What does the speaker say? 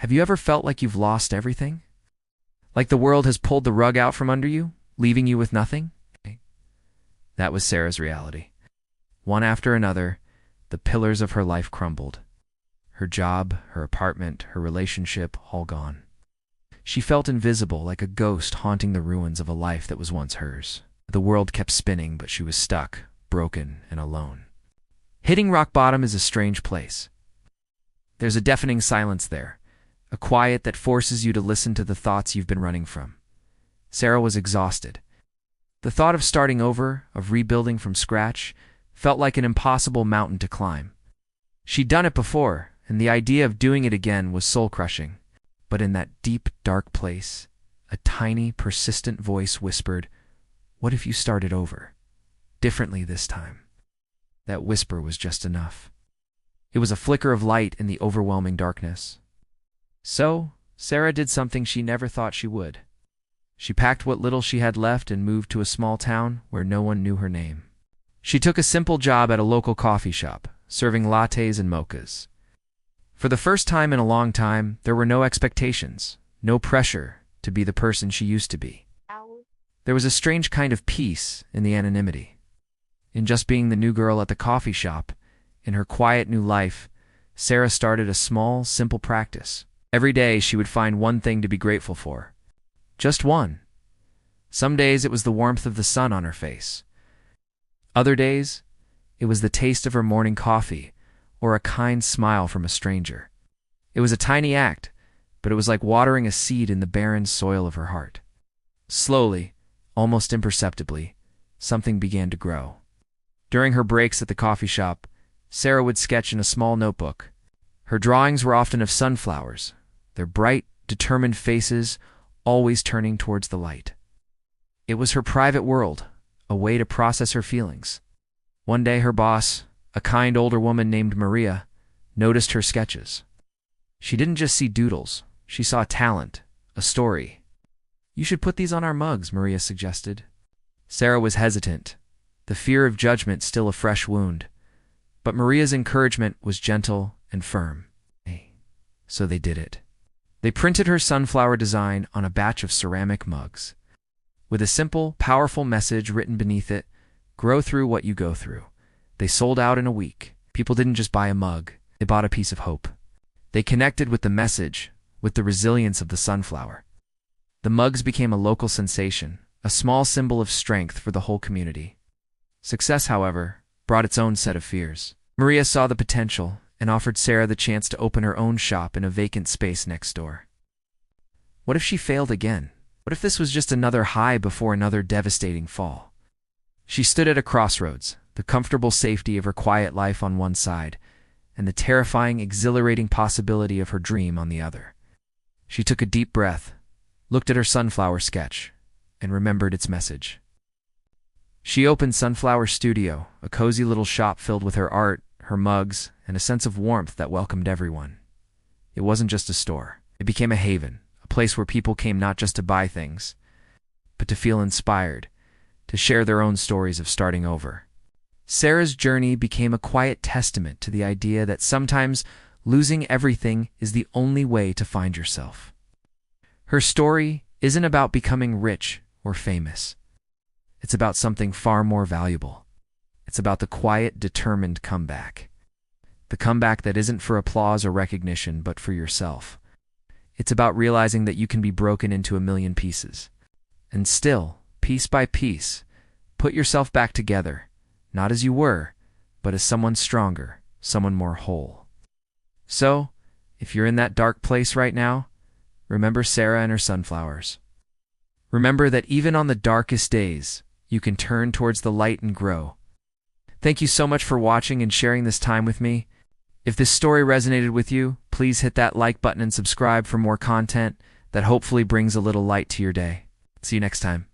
Have you ever felt like you've lost everything? Like the world has pulled the rug out from under you, leaving you with nothing? That was Sarah's reality. One after another, the pillars of her life crumbled. Her job, her apartment, her relationship, all gone. She felt invisible, like a ghost haunting the ruins of a life that was once hers. The world kept spinning, but she was stuck, broken, and alone. Hitting rock bottom is a strange place. There's a deafening silence there, a quiet that forces you to listen to the thoughts you've been running from. Sarah was exhausted. The thought of starting over, of rebuilding from scratch, felt like an impossible mountain to climb. She'd done it before, and the idea of doing it again was soul-crushing. But in that deep, dark place, a tiny, persistent voice whispered, "What if you started over? Differently this time?" That whisper was just enough. It was a flicker of light in the overwhelming darkness. So, Sarah did something she never thought she would. She packed what little she had left and moved to a small town where no one knew her name. She took a simple job at a local coffee shop, serving lattes and mochas. For the first time in a long time, there were no expectations, no pressure to be the person she used to be. There was a strange kind of peace in the anonymity. In just being the new girl at the coffee shop, in her quiet new life, Sarah started a small, simple practice. Every day she would find one thing to be grateful for. Just one. Some days it was the warmth of the sun on her face. Other days, it was the taste of her morning coffee or a kind smile from a stranger. It was a tiny act, but it was like watering a seed in the barren soil of her heart. Slowly, almost imperceptibly, something began to grow. During her breaks at the coffee shop, Sarah would sketch in a small notebook. Her drawings were often of sunflowers, their bright, determined faces always turning towards the light. It was her private world, a way to process her feelings. One day her boss, a kind older woman named Maria, noticed her sketches. She didn't just see doodles, she saw talent, a story. "You should put these on our mugs," Maria suggested. Sarah was hesitant, the fear of judgment still a fresh wound. But Maria's encouragement was gentle and firm. So they did it. They printed her sunflower design on a batch of ceramic mugs. With a simple, powerful message written beneath it, "Grow through what you go through." They sold out in a week. People didn't just buy a mug, they bought a piece of hope. They connected with the message, with the resilience of the sunflower. The mugs became a local sensation, a small symbol of strength for the whole community. Success, however, brought its own set of fears. Maria saw the potential and offered Sarah the chance to open her own shop in a vacant space next door. What if she failed again? What if this was just another high before another devastating fall? She stood at a crossroads, the comfortable safety of her quiet life on one side, and the terrifying, exhilarating possibility of her dream on the other. She took a deep breath, looked at her sunflower sketch, and remembered its message. She opened Sunflower Studio, a cozy little shop filled with her art, her mugs, and a sense of warmth that welcomed everyone. It wasn't just a store. It became a haven, a place where people came not just to buy things, but to feel inspired, to share their own stories of starting over. Sarah's journey became a quiet testament to the idea that sometimes losing everything is the only way to find yourself. Her story isn't about becoming rich or famous. It's about something far more valuable. It's about the quiet, determined comeback. The comeback that isn't for applause or recognition, but for yourself. It's about realizing that you can be broken into a million pieces. And still, piece by piece, put yourself back together, not as you were, but as someone stronger, someone more whole. So, if you're in that dark place right now, remember Sarah and her sunflowers. Remember that even on the darkest days, you can turn towards the light and grow. Thank you so much for watching and sharing this time with me. If this story resonated with you, please hit that like button and subscribe for more content that hopefully brings a little light to your day. See you next time.